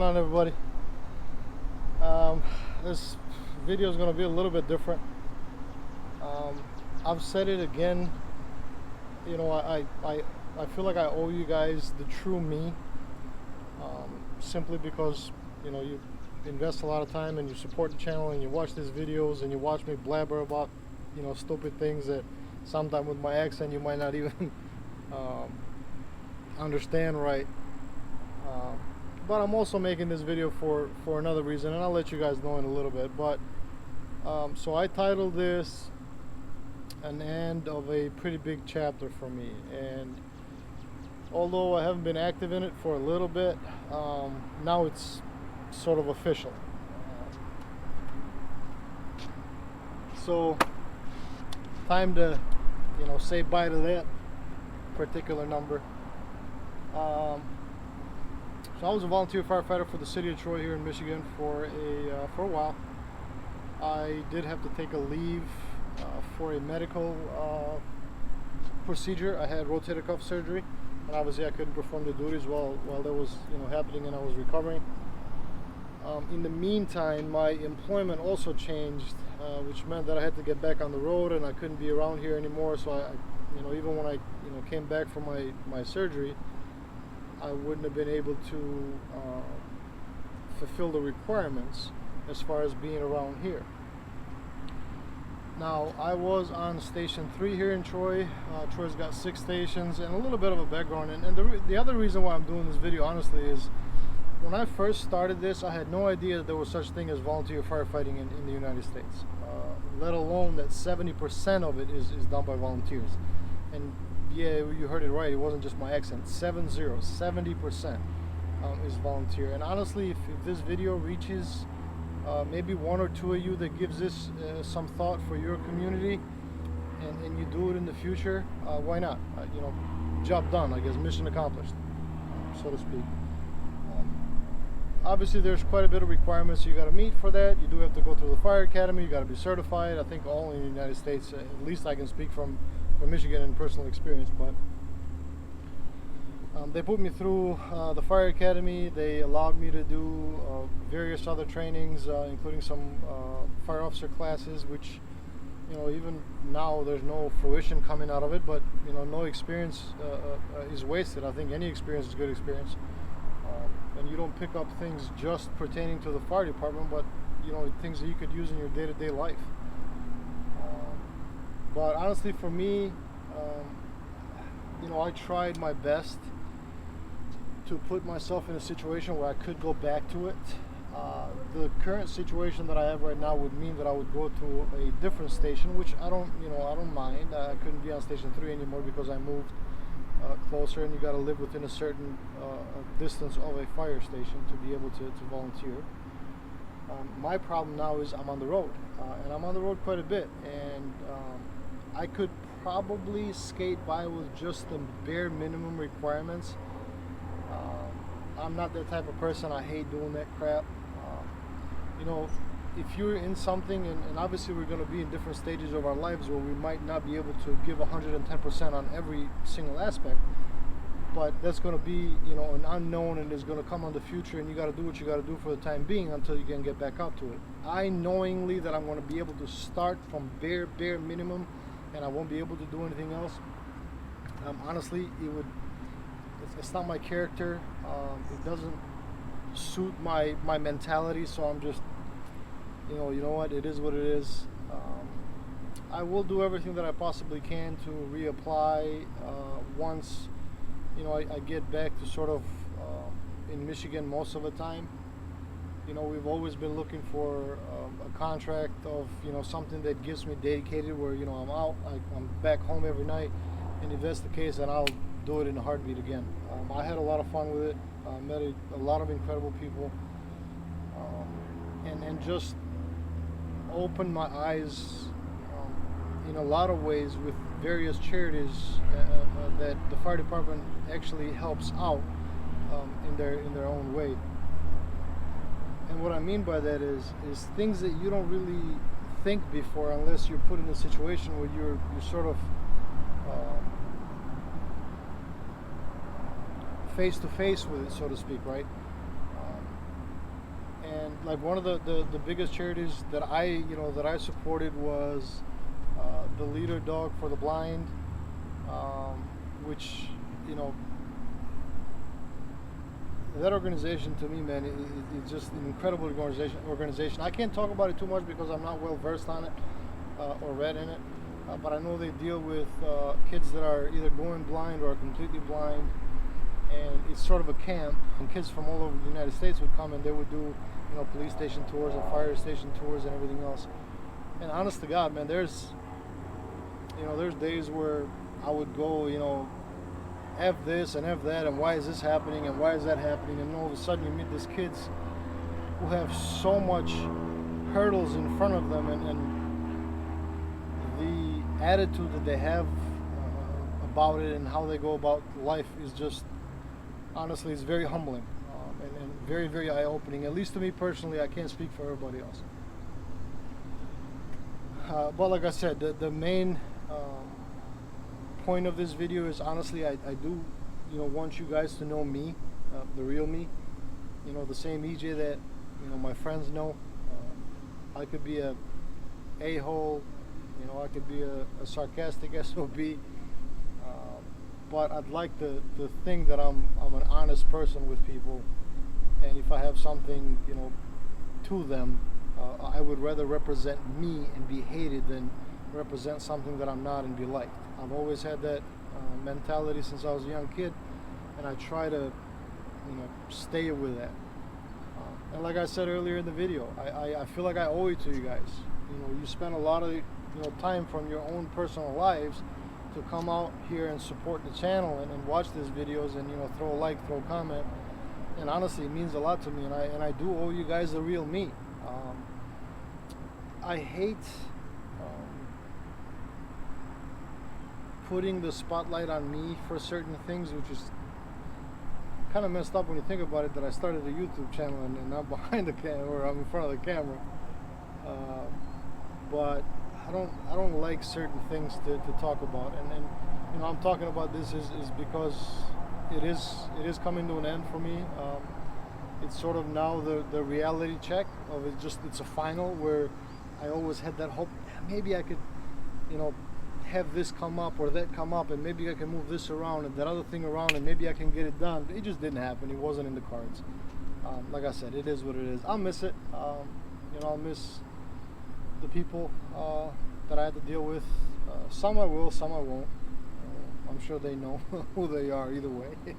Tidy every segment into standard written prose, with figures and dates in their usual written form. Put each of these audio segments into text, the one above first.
going on, everybody? This video is going to be a little bit different. I've said it again. You know, I feel like I owe you guys the true me, simply because, you know, you invest a lot of time and you support the channel and you watch these videos and you watch me blabber about, you know, stupid things that sometimes with my accent you might not even understand right. But I'm also making this video for another reason, and I'll let you guys know in a little bit. But so I titled this an end of a pretty big chapter for me, and although I haven't been active in it for a little bit, now it's sort of official. So time to, you know, say bye to that particular number. So I was a volunteer firefighter for the city of Troy here in Michigan for a while. I did have to take a leave for a medical procedure. I had rotator cuff surgery, and obviously I couldn't perform the duties while that was, you know, happening and I was recovering. In the meantime, my employment also changed, which meant that I had to get back on the road and I couldn't be around here anymore. So I you know, even when I, you know, came back from my surgery, I wouldn't have been able to fulfill the requirements as far as being around here. Now, I was on Station 3 here in Troy. Troy's got 6 stations, and a little bit of a background. And the other reason why I'm doing this video, honestly, is when I first started this, I had no idea that there was such thing as volunteer firefighting in the United States, let alone that 70% of it is done by volunteers. And yeah, you heard it right, it wasn't just my accent. 70% is volunteer. And honestly, if this video reaches maybe 1 or 2 of you that gives this some thought for your community, and you do it in the future, why not? You know, job done, I guess, mission accomplished, so to speak. Obviously, there's quite a bit of requirements you got to meet for that. You do have to go through the fire academy. You got to be certified. I think all in the United States. At least I can speak from Michigan and personal experience. But they put me through the fire academy. They allowed me to do various other trainings, including some fire officer classes, which, you know, even now there's no fruition coming out of it. But, you know, no experience is wasted. I think any experience is good experience. And you don't pick up things just pertaining to the fire department, but, you know, things that you could use in your day-to-day life. But honestly, for me, you know, I tried my best to put myself in a situation where I could go back to it. The current situation that I have right now would mean that I would go to a different station, which I don't mind. I couldn't be on Station 3 anymore because I moved closer, and you got to live within a certain distance of a fire station to be able to volunteer. My problem now is I'm on the road, and I'm on the road quite a bit, and I could probably skate by with just the bare minimum requirements. I'm not that type of person. I hate doing that crap. You know, if you're in something, and obviously we're going to be in different stages of our lives where we might not be able to give 110% on every single aspect, but that's going to be, you know, an unknown, and is going to come on the future, and you got to do what you got to do for the time being until you can get back up to it. I knowingly that I'm going to be able to start from bare minimum, and I won't be able to do anything else. Honestly, it's not my character. It doesn't suit my mentality, so I'm just, you know what, it is what it is. I will do everything that I possibly can to reapply once, you know, I get back to sort of in Michigan most of the time. You know, we've always been looking for a contract of, you know, something that gives me dedicated, where, you know, I'm back home every night, and if that's the case, then I'll do it in a heartbeat again. I had a lot of fun with it. Met a lot of incredible people, and just opened my eyes in a lot of ways with various charities that the fire department actually helps out in their own way. And what I mean by that is things that you don't really think before, unless you're put in a situation where you're sort of face to face with it, so to speak, right? like one of the biggest charities that I supported was the Leader Dog for the Blind, which, you know, that organization to me, man, it's just an incredible organization. I can't talk about it too much because I'm not well versed on it or read in it, but I know they deal with kids that are either going blind or completely blind, and it's sort of a camp, and kids from all over the United States would come and they would do, you know, police station tours and fire station tours and everything else. And honest to God, man, there's days where I would go, you know, F this and F that, and why is this happening and why is that happening, and all of a sudden you meet these kids who have so much hurdles in front of them, and the attitude that they have about it and how they go about life is just, honestly, it's very humbling, and very, very eye-opening, at least to me personally. I can't speak for everybody else. But like I said, the main point of this video is, honestly, I do, you know, want you guys to know me, the real me, you know, the same EJ that, you know, my friends know. I could be a a-hole, you know, I could be a sarcastic SOB, but I'd like to think that I'm an honest person with people, and if I have something, you know, to them, I would rather represent me and be hated than represent something that I'm not and be liked. I've always had that mentality since I was a young kid, and I try to, you know, stay with that. And like I said earlier in the video, I feel like I owe it to you guys. You know, you spend a lot of, you know, time from your own personal lives to come out here and support the channel and watch these videos and, you know, throw a like, throw a comment. And honestly, it means a lot to me, and I do owe you guys the real me. I hate putting the spotlight on me for certain things, which is kind of messed up when you think about it, that I started a YouTube channel and not behind the camera, or I'm in front of the camera. But I don't like certain things to talk about, and you know, I'm talking about this is because it is coming to an end for me. It's sort of now the reality check of it. It's a final where I always had that hope, maybe I could, you know, have this come up or that come up, and maybe I can move this around and that other thing around, and maybe I can get it done. It just didn't happen. It wasn't in the cards. Like I said, it is what it is. I'll miss it. You know, I'll miss the people that I had to deal with. Some I will, some I won't. I'm sure they know who they are either way.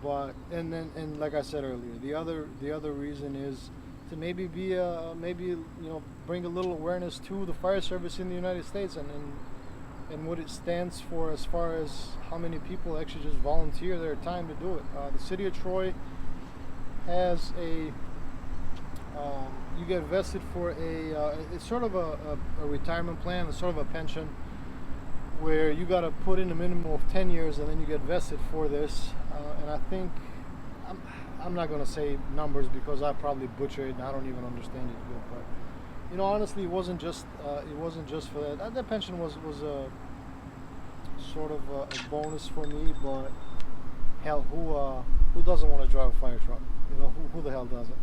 But and like I said earlier, the other reason is to maybe be you know, bring a little awareness to the fire service in the United States and what it stands for, as far as how many people actually just volunteer their time to do it. The city of Troy has a you get vested for it's sort of a retirement plan, it's sort of a pension, where you got to put in a minimum of 10 years and then you get vested for this. And I think, I'm not going to say numbers because I probably butcher it and I don't even understand it good. But, you know, honestly, it wasn't just for that. That pension was a sort of a bonus for me. But hell, who doesn't want to drive a fire truck? You know, who the hell doesn't?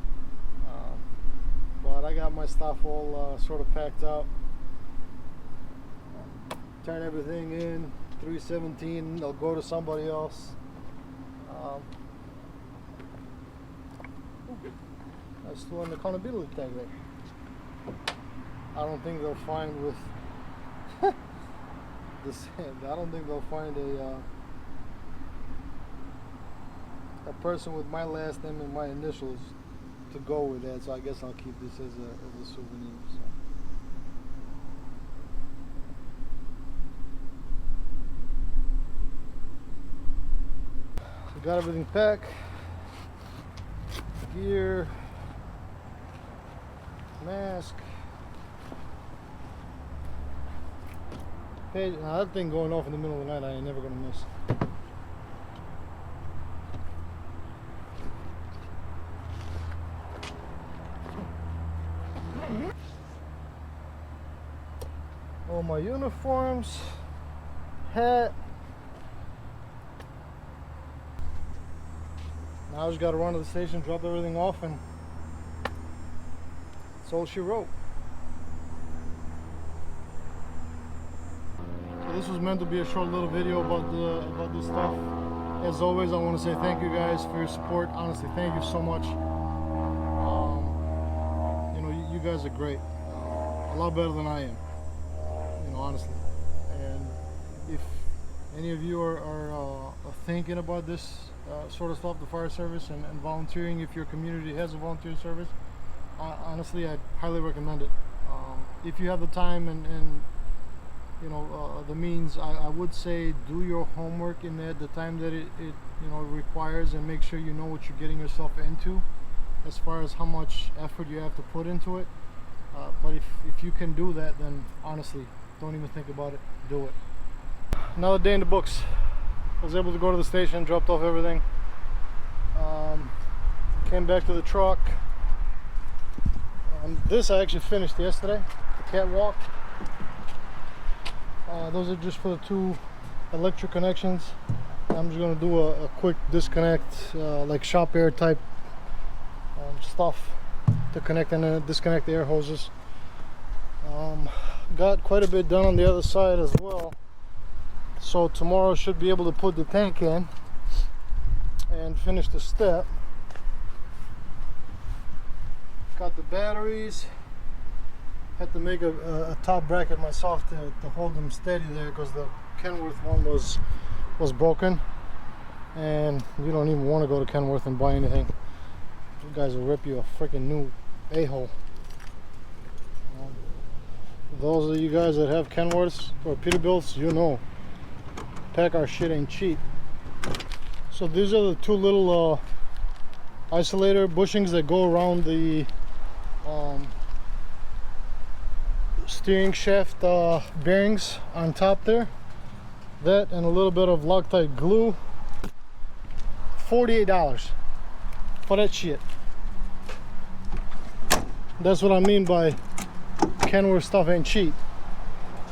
But I got my stuff all sort of packed up. Turn everything in, 317. I'll go to somebody else. That's still an accountability tag there. I don't think they'll find with this. I don't think they'll find a person with my last name and my initials to go with that. So I guess I'll keep this as a souvenir. So. Got everything packed, gear, mask, page. Now that thing going off in the middle of the night, I ain't never gonna miss. All my uniforms, hat. Now I just got to run to the station, drop everything off, and that's all she wrote. So this was meant to be a short little video about this stuff. As always, I want to say thank you guys for your support. Honestly, thank you so much. You know, you guys are great. A lot better than I am. You know, honestly. And if any of you are thinking about this sort of stuff, the fire service and volunteering, if your community has a volunteer service, honestly, I'd highly recommend it. If you have the time and you know, the means, I would say do your homework in the time that it you know, requires, and make sure you know what you're getting yourself into as far as how much effort you have to put into it. But if you can do that, then honestly, don't even think about it, do it. Another day in the books. I was able to go to the station, dropped off everything, came back to the truck. This I actually finished yesterday, the catwalk. Those are just for the 2 electric connections. I'm just going to do a quick disconnect, like shop air type stuff to connect and disconnect the air hoses. Got quite a bit done on the other side as well. So tomorrow should be able to put the tank in and finish the step. Got the batteries. Had to make a top bracket myself to hold them steady there, because the Kenworth one was broken, and you don't even want to go to Kenworth and buy anything. You guys will rip you a freaking new a-hole. Those of you guys that have Kenworths or Peterbilts, you know, PACCAR shit ain't cheap. So these are the 2 little isolator bushings that go around the steering shaft bearings on top there. That and a little bit of Loctite glue. $48 for that shit. That's what I mean by Kenworth stuff ain't cheap.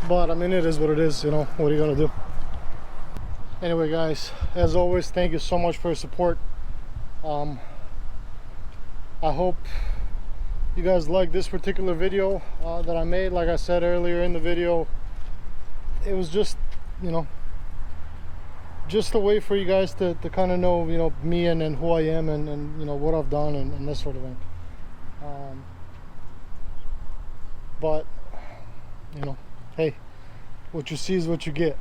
But I mean, it is what it is, you know, what are you gonna do? Anyway guys, as always, thank you so much for your support. I hope you guys like this particular video that I made. Like I said earlier in the video, it was just, you know, just a way for you guys to kind of know, you know, me and who I am and you know, what I've done and this sort of thing. But, you know, hey, what you see is what you get.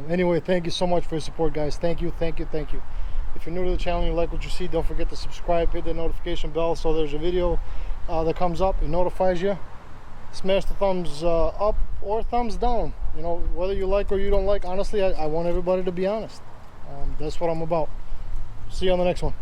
Anyway, thank you so much for your support, guys. Thank you, thank you, thank you. If you're new to the channel and you like what you see, don't forget to subscribe, hit the notification bell so there's a video that comes up, it notifies you. Smash the thumbs up or thumbs down, you know, whether you like or you don't like. Honestly, I want everybody to be honest. That's what I'm about. See you on the next one.